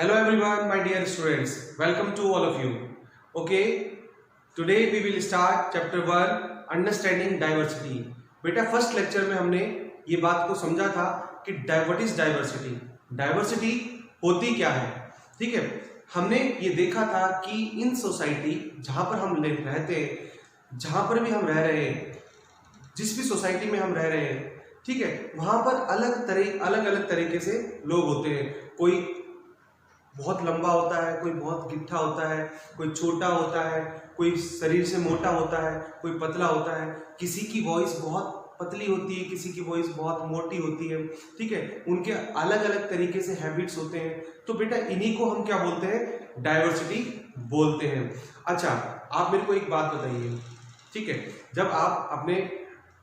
Hello everyone, my dear students. Welcome to all of you. Okay, today we will start chapter 1 Understanding Diversity. बेटा first lecture में हमने ये बात को समझा था कि व्हाट इज डाइवर्सिटी, डाइवर्सिटी होती क्या है। ठीक है, हमने ये देखा था कि इन सोसाइटी जहां पर हम रहते हैं, जहां पर भी हम रह रहे हैं, जिस भी सोसाइटी में हम रह रहे हैं, ठीक है, वहां पर अलग अलग तरीके से लोग होते हैं। कोई बहुत लंबा होता है, कोई बहुत गिट्ठा होता है, कोई छोटा होता है, कोई शरीर से मोटा होता है, कोई पतला होता है, किसी की वॉइस बहुत पतली होती है, किसी की वॉइस बहुत मोटी होती है। ठीक है, उनके अलग अलग तरीके से हैबिट्स होते हैं। तो बेटा इन्हीं को हम क्या बोलते हैं, डाइवर्सिटी बोलते हैं। अच्छा, आप मेरे को एक बात बताइए, ठीक है, जब आप अपने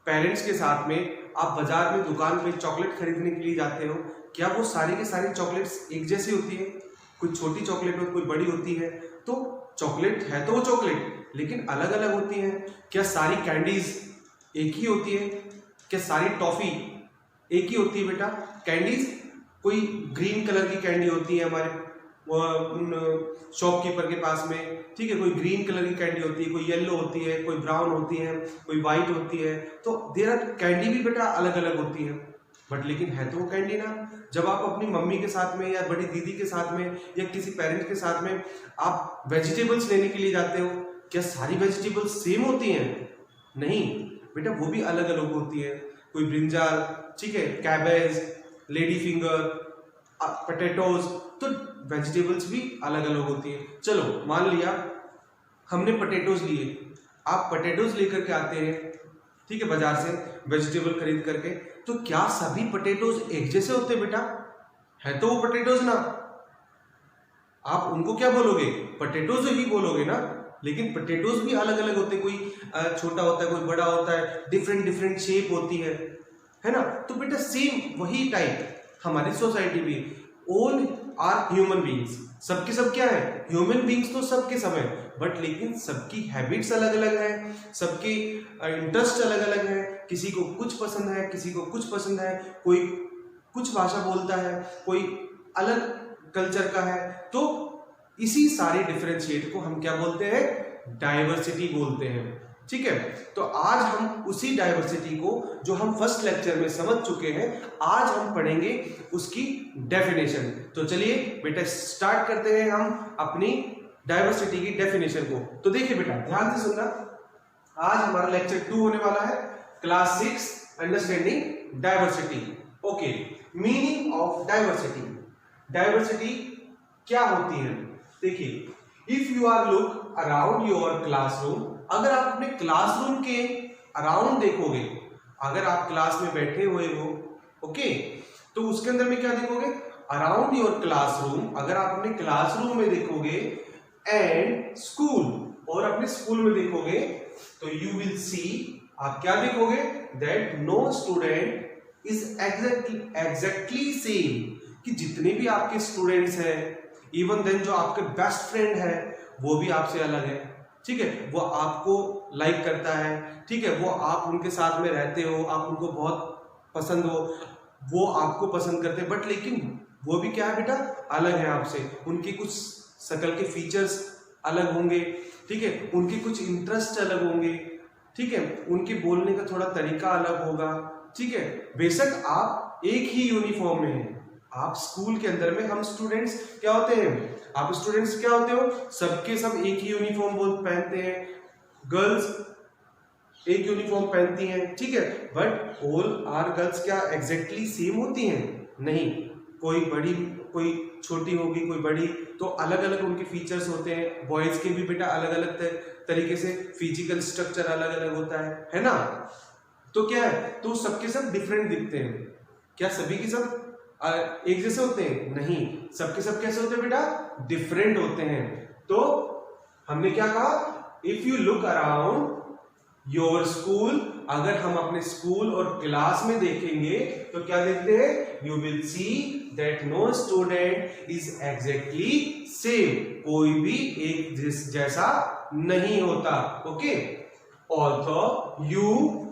पेरेंट्स के साथ में आप बाजार में दुकान पे चॉकलेट खरीदने के लिए जाते हो, क्या वो सारी की सारी चॉकलेट्स एक जैसी होती है? कोई छोटी चॉकलेट और कोई बड़ी होती है। तो चॉकलेट है तो वो चॉकलेट, लेकिन अलग अलग होती है। क्या सारी कैंडीज एक ही होती है? क्या सारी टॉफी एक ही होती है? बेटा कैंडीज कोई ग्रीन कलर की कैंडी होती है हमारे शॉपकीपर के पास में, ठीक है, कोई ग्रीन कलर की कैंडी होती है, कोई येलो होती है, कोई ब्राउन होती है, कोई वाइट होती है। तो देयर आर कैंडी भी बेटा अलग अलग होती है, बट लेकिन है तो वो कैंडी ना। जब आप अपनी मम्मी के साथ में या बड़ी दीदी के साथ में या किसी पेरेंट के साथ में आप वेजिटेबल्स लेने के लिए जाते हो, क्या सारी वेजिटेबल्स सेम होती हैं? नहीं बेटा, वो भी अलग अलग होती है। कोई ब्रिंजल, ठीक है, कैबेज, लेडी फिंगर, पोटैटोज, तो वेजिटेबल्स भी अलग अलग होती है। चलो मान लिया हमने पोटैटोज लिए, आप पोटैटोज लेकर के आते हैं, ठीक है, बाजार से वेजिटेबल खरीद करके, तो क्या सभी पोटैटोज एक जैसे होते हैं? बेटा है तो वो पोटैटोज ना, आप उनको क्या बोलोगे, पोटैटोज ही बोलोगे ना। लेकिन पोटैटोज भी अलग अलग होते हैं, कोई छोटा होता है, कोई बड़ा होता है, डिफरेंट डिफरेंट शेप होती है ना। तो बेटा सेम वही टाइप हमारी सोसाइटी भी, ऑल आर ह्यूमन बींग्स, सबके सब क्या है, ह्यूमन बींग्स तो सबके सब है, बट लेकिन सबकी हैबिट्स अलग अलग है, सबके इंटरेस्ट अलग अलग है। किसी को कुछ पसंद है, किसी को कुछ पसंद है, कोई कुछ भाषा बोलता है, कोई अलग कल्चर का है। तो इसी सारे डिफरेंशिएट को हम क्या बोलते हैं, डाइवर्सिटी बोलते हैं। ठीक है, तो आज हम उसी डाइवर्सिटी को जो हम फर्स्ट लेक्चर में समझ चुके हैं, आज हम पढ़ेंगे उसकी डेफिनेशन। तो चलिए बेटा स्टार्ट करते हैं हम अपनी डाइवर्सिटी की डेफिनेशन को। तो देखिए बेटा ध्यान से सुनना, आज हमारा लेक्चर 2 होने वाला है, class 6 understanding diversity. Okay, meaning of diversity. Diversity क्या होती है? देखिए, if you are look around your classroom, अगर आप अपने क्लासरूम के अराउंड देखोगे, अगर आप क्लास में बैठे हुए हो, ओके, तो उसके अंदर में क्या देखोगे, अराउंड योर क्लासरूम, अगर आप अपने क्लासरूम में देखोगे, एंड स्कूल, और अपने स्कूल में देखोगे, तो यू विल सी, आप क्या देखोगे, that no student is exactly same, कि जितने भी आपके स्टूडेंट्स हैं, इवन देन जो आपके बेस्ट फ्रेंड है, वो भी आपसे अलग है। ठीक है, वो आपको लाइक करता है, ठीक है, वो आप उनके साथ में रहते हो, आप उनको बहुत पसंद हो, वो आपको पसंद करते हैं, बट लेकिन वो भी क्या है बेटा, अलग है आपसे। उनकी कुछ शक्ल के फीचर्स अलग होंगे, ठीक है, उनके कुछ इंटरेस्ट अलग होंगे, ठीक है, उनके बोलने का थोड़ा तरीका अलग होगा। ठीक है, बेशक आप एक ही यूनिफॉर्म में हैं, आप स्कूल के अंदर में, हम स्टूडेंट्स क्या होते हैं, आप स्टूडेंट्स क्या होते हो, सबके सब एक ही यूनिफॉर्म पहनते हैं, गर्ल्स एक यूनिफॉर्म पहनती हैं, ठीक है, बट ऑल आर गर्ल्स क्या एग्जैक्टली सेम होती हैं? नहीं, कोई बड़ी, कोई छोटी होगी, कोई बड़ी, तो अलग अलग उनके फीचर्स होते हैं। बॉयज के भी बेटा अलग अलग तरीके से फिजिकल स्ट्रक्चर अलग अलग होता है ना। तो क्या है, तो सबके सब डिफरेंट दिखते हैं। क्या सभी के सब एक जैसे होते हैं? नहीं, सबके सब कैसे होते हैं बेटा, डिफरेंट होते हैं। तो हमने क्या कहा, if you look around your school, अगर हम अपने स्कूल और क्लास में देखेंगे तो क्या देखते हैं, you will see that no student is exactly same, कोई भी एक जैसा नहीं होता। Okay, also you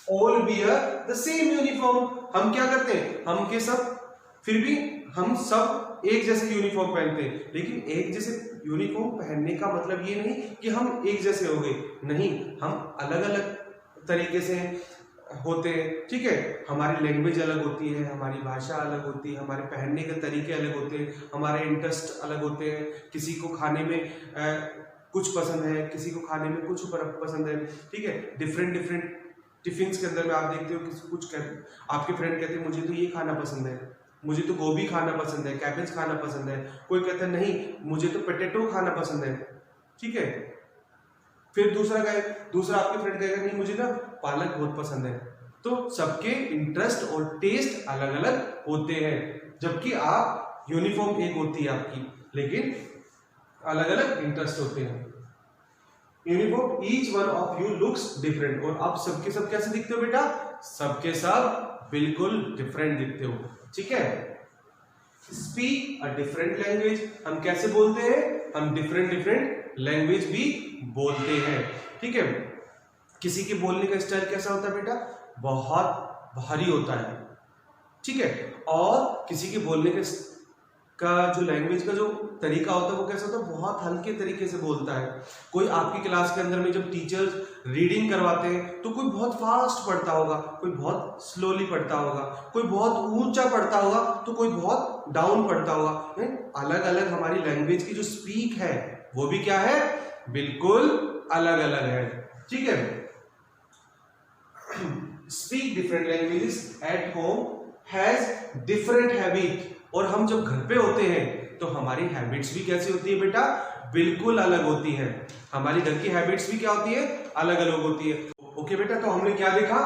all wear the same uniform, हम क्या करते हैं, हम के सब, फिर भी हम सब एक जैसे यूनिफॉर्म पहनते हैं, लेकिन एक जैसे यूनिफॉर्म पहनने का मतलब ये नहीं कि हम एक जैसे हो गए, नहीं, हम अलग अलग तरीके से होते हैं, ठीक है। हमारी लैंग्वेज अलग होती है, हमारी भाषा अलग होती है, हमारे पहनने के तरीके अलग होते हैं, हमारे इंटरेस्ट अलग होते हैं। किसी को खाने में कुछ पसंद है, किसी को खाने में कुछ पसंद है, ठीक है। डिफरेंट डिफरेंट टिफिन के अंदर में आप देखते हो कि कुछ आपके फ्रेंड कहते हैं मुझे तो ये खाना पसंद है, मुझे तो गोभी खाना पसंद है, कैबेज खाना पसंद है, कोई कहता है नहीं मुझे तो पोटैटो खाना पसंद है, ठीक है। फिर दूसरा आपके फ्रेंड कहेगा नहीं मुझे ना पालक बहुत पसंद है। तो सबके इंटरेस्ट और टेस्ट अलग अलग होते हैं, जबकि आप यूनिफॉर्म एक होती है आपकी, लेकिन अलग अलग इंटरेस्ट होते हैं। Uniform each one of you looks different, और आप सबके सब कैसे दिखते हो बेटा? सबके सब बिल्कुल डिफरेंट दिखते हो, ठीक है। स्पीक अ डिफरेंट लैंग्वेज, हम कैसे बोलते हैं? हम डिफरेंट डिफरेंट लैंग्वेज भी बोलते हैं, ठीक है। किसी के बोलने का स्टाइल कैसा होता है बेटा? बहुत भारी होता है, ठीक है। और किसी के बोलने का जो लैंग्वेज का जो तरीका होता है वो कैसा होता है? बहुत हल्के तरीके से बोलता है। कोई आपकी क्लास के अंदर में जब टीचर्स रीडिंग करवाते हैं तो कोई बहुत फास्ट पढ़ता होगा, कोई बहुत स्लोली पढ़ता होगा, कोई बहुत ऊंचा पढ़ता होगा तो कोई बहुत डाउन पढ़ता होगा। अलग अलग हमारी लैंग्वेज की जो स्पीक है वो भी क्या है? बिल्कुल अलग अलग है, ठीक है। Speak different languages at home has different habit, और हम जब घर पे होते हैं तो हमारी हैबिट्स भी कैसी होती है बेटा? बिल्कुल अलग होती है। हमारी घर की हैबिट्स भी क्या होती है? अलग अलग होती है। ओके बेटा, तो हमने क्या देखा?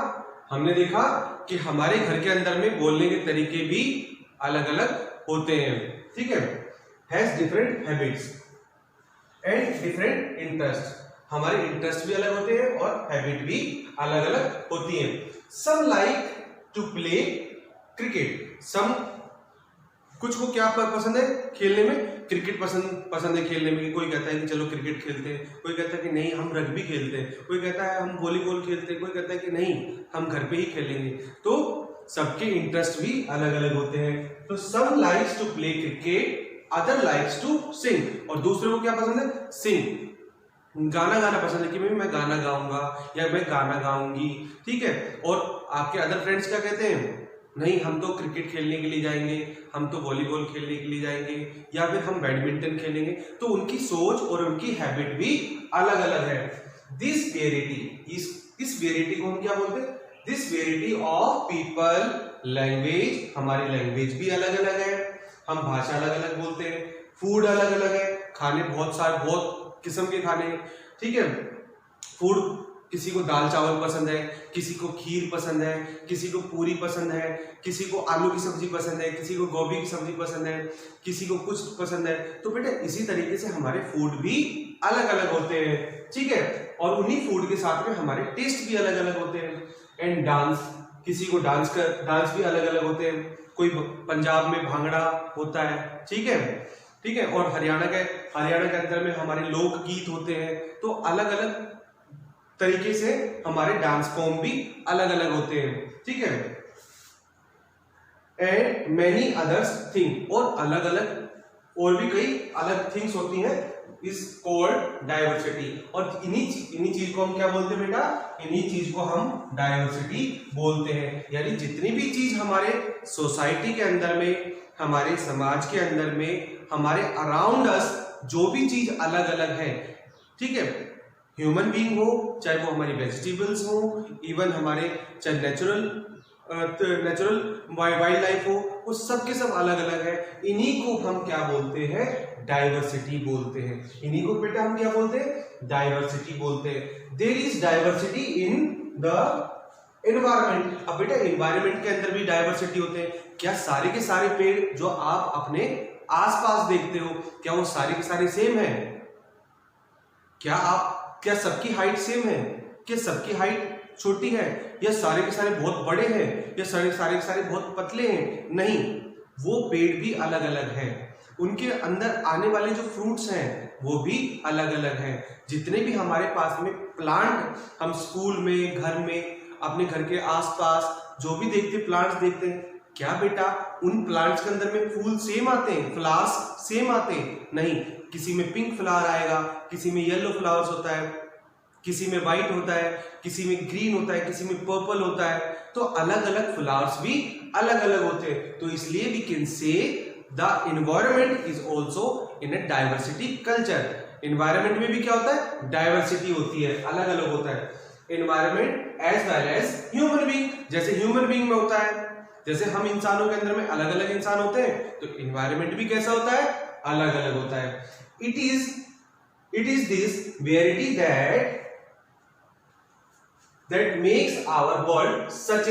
हमने देखा कि हमारे घर के अंदर में बोलने के तरीके भी अलग अलग होते हैं, ठीक है। Has different habits and different interest, हमारे इंटरेस्ट भी अलग होते हैं और हैबिट भी अलग अलग होती है। Some like to play cricket, some कुछ को क्या पसंद है खेलने में? क्रिकेट पसंद है खेलने में। कोई कहता है कि चलो क्रिकेट खेलते हैं, कोई कहता है कि नहीं हम रग्बी खेलते हैं, कोई कहता है हम वॉलीबॉल खेलते हैं, कोई कहता है कि नहीं हम घर पे ही खेलेंगे। तो सबके इंटरेस्ट भी अलग अलग होते हैं। तो some likes to play cricket, other likes to sing, और दूसरे को क्या पसंद है? सिंग, गाना गाना पसंद है कि मैं गाना गाऊंगा या मैं गाना गाऊंगी, ठीक है। और आपके अदर फ्रेंड्स क्या कहते हैं? नहीं हम तो क्रिकेट खेलने के लिए जाएंगे, हम तो वॉलीबॉल खेलने के लिए जाएंगे, या फिर हम बैडमिंटन खेलेंगे। तो उनकी सोच और उनकी हैबिट भी अलग अलग है। दिस वेरिटी, इस वेरिटी को हम क्या बोलते हैं? This verity of people language, हमारी लैंग्वेज भी अलग अलग है, हम भाषा अलग अलग बोलते हैं, फूड अलग अलग है, खाने बहुत किस्म के खाने, ठीक है। फूड, किसी को दाल चावल पसंद है, किसी को खीर पसंद है, किसी को पूरी पसंद है, किसी को आलू की सब्जी पसंद है, किसी को गोभी की सब्जी पसंद है, किसी को कुछ पसंद है। तो बेटा इसी तरीके से हमारे फूड भी अलग अलग होते हैं, ठीक है। और उन्हीं फूड के साथ में हमारे टेस्ट भी अलग अलग होते हैं। एंड डांस, किसी को डांस भी अलग अलग होते हैं। कोई पंजाब में भांगड़ा होता है, ठीक है। और हरियाणा के अंदर में हमारे लोकगीत होते हैं। तो अलग अलग तरीके से हमारे डांस फॉर्म भी अलग अलग होते हैं, ठीक है। एंड मेनी अदर्स थिंग, और अलग अलग और भी कई अलग थिंग्स होती हैं, इज कॉल्ड डाइवर्सिटी। और इन्हीं चीज को हम क्या बोलते हैं बेटा? इन्हीं चीज को हम डाइवर्सिटी बोलते हैं। यानी जितनी भी चीज हमारे सोसाइटी के अंदर में, हमारे समाज के अंदर में, हमारे अराउंड अस जो भी चीज अलग अलग है, ठीक है। ह्यूमन बीइंग हो, चाहे वो हमारी वेजिटेबल्स हो, इवन हमारे चाहे नेचुरल वाइल्ड लाइफ हो, वो सब के सब अलग अलग है। इन्हीं को हम क्या बोलते हैं? डाइवर्सिटी बोलते हैं। इन्हीं को बेटा हम क्या बोलते हैं? डाइवर्सिटी बोलते हैं। There is diversity in the environment. अब बेटा एनवायरमेंट के अंदर भी डाइवर्सिटी होते हैं। क्या सारे के सारे पेड़ जो आप अपने आसपास देखते हो, क्या वो सारे के सारे सेम है? क्या सबकी हाइट सेम है? क्या सबकी हाइट छोटी है? या सारे के सारे बहुत बड़े हैं? या सारे के सारे बहुत पतले हैं? नहीं, वो पेड़ भी अलग अलग हैं। उनके अंदर आने वाले जो फ्रूट्स हैं वो भी अलग अलग हैं। जितने भी हमारे पास में प्लांट, हम स्कूल में, घर में, अपने घर के आसपास जो भी देखते प्लांट्स देखते हैं, क्या बेटा उन प्लांट्स के अंदर में फूल सेम आते हैं, फ्लावर्स सेम आते हैं? नहीं, किसी में पिंक फ्लावर आएगा, किसी में येलो फ्लावर्स होता है, किसी में व्हाइट होता है, किसी में ग्रीन होता है, किसी में पर्पल होता है। तो अलग अलग फ्लावर्स भी अलग अलग होते हैं। तो इसलिए we can say the environment is also in a diversity culture. Environment में भी क्या होता है? डाइवर्सिटी होती है, अलग अलग होता है environment as well as human being. जैसे ह्यूमन बीइंग में होता है, जैसे हम इंसानों के अंदर में अलग अलग इंसान होते हैं, तो एनवायरमेंट भी कैसा होता है? अलग अलग होता है। It is this verity that makes our world such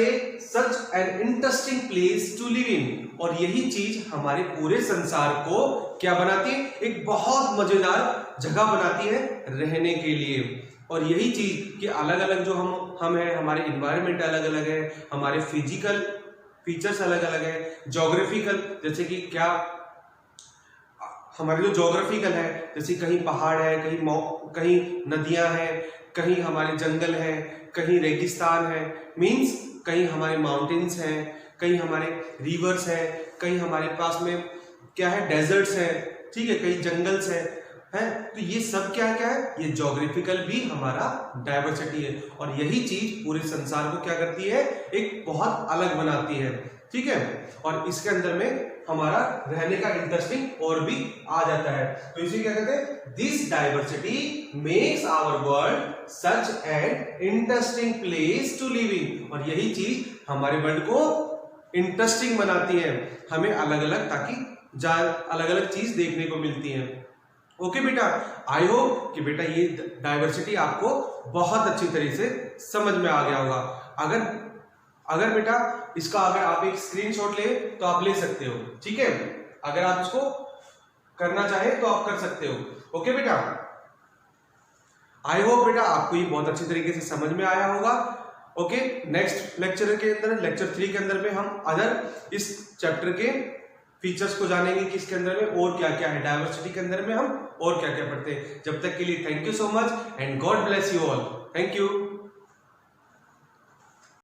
an interesting place to live in। और यही चीज हमारे पूरे संसार को क्या बनाती है? एक बहुत मजेदार जगह बनाती है रहने के लिए। और यही चीज कि अलग अलग जो हम हैं, हमारे इन्वायरमेंट अलग अलग है, हमारे फिजिकल फीचर्स अलग अलग है, जोग्राफिकल, जैसे कि क्या हमारे जो जोग्राफिकल है, जैसे कहीं पहाड़ है, कहीं नदियां हैं, कहीं हमारे जंगल है, कहीं रेगिस्तान है, मींस कहीं हमारे माउंटेन्स हैं, कहीं हमारे रिवर्स हैं, कहीं हमारे पास में क्या है? डेजर्ट्स हैं, ठीक है, कहीं जंगल्स हैं, तो ये सब क्या क्या है? ये जोग्राफिकल भी हमारा डाइवर्सिटी है। और यही चीज पूरे संसार को क्या करती है? एक बहुत अलग बनाती है, ठीक है। और इसके अंदर में हमारा रहने का इंटरेस्टिंग और भी आ जाता है। तो इसे क्या कहते हैं? This diversity makes our world such an interesting place to live in. और यही चीज हमारे वर्ल्ड को इंटरेस्टिंग बनाती है, हमें अलग अलग, ताकि अलग अलग चीज देखने को मिलती है। ओके बेटा, आई होप कि बेटा ये डाइवर्सिटी आपको बहुत अच्छी तरीके से समझ में आ गया होगा। अगर बेटा इसका अगर आप एक स्क्रीनशॉट ले तो आप ले सकते हो, ठीक है। अगर आप इसको करना चाहें तो आप कर सकते हो। ओके बेटा, आई होप बेटा आपको ये बहुत अच्छी तरीके से समझ में आया होगा। ओके, नेक्स्ट लेक्चर के अंदर, लेक्चर 3 के अंदर में हम अदर इस चैप्टर के फीचर्स को जानेंगे कि इसके अंदर में और क्या क्या है, डाइवर्सिटी के अंदर में हम और क्या क्या पढ़ते हैं। जब तक के लिए thank you so much and God bless you all. Thank you.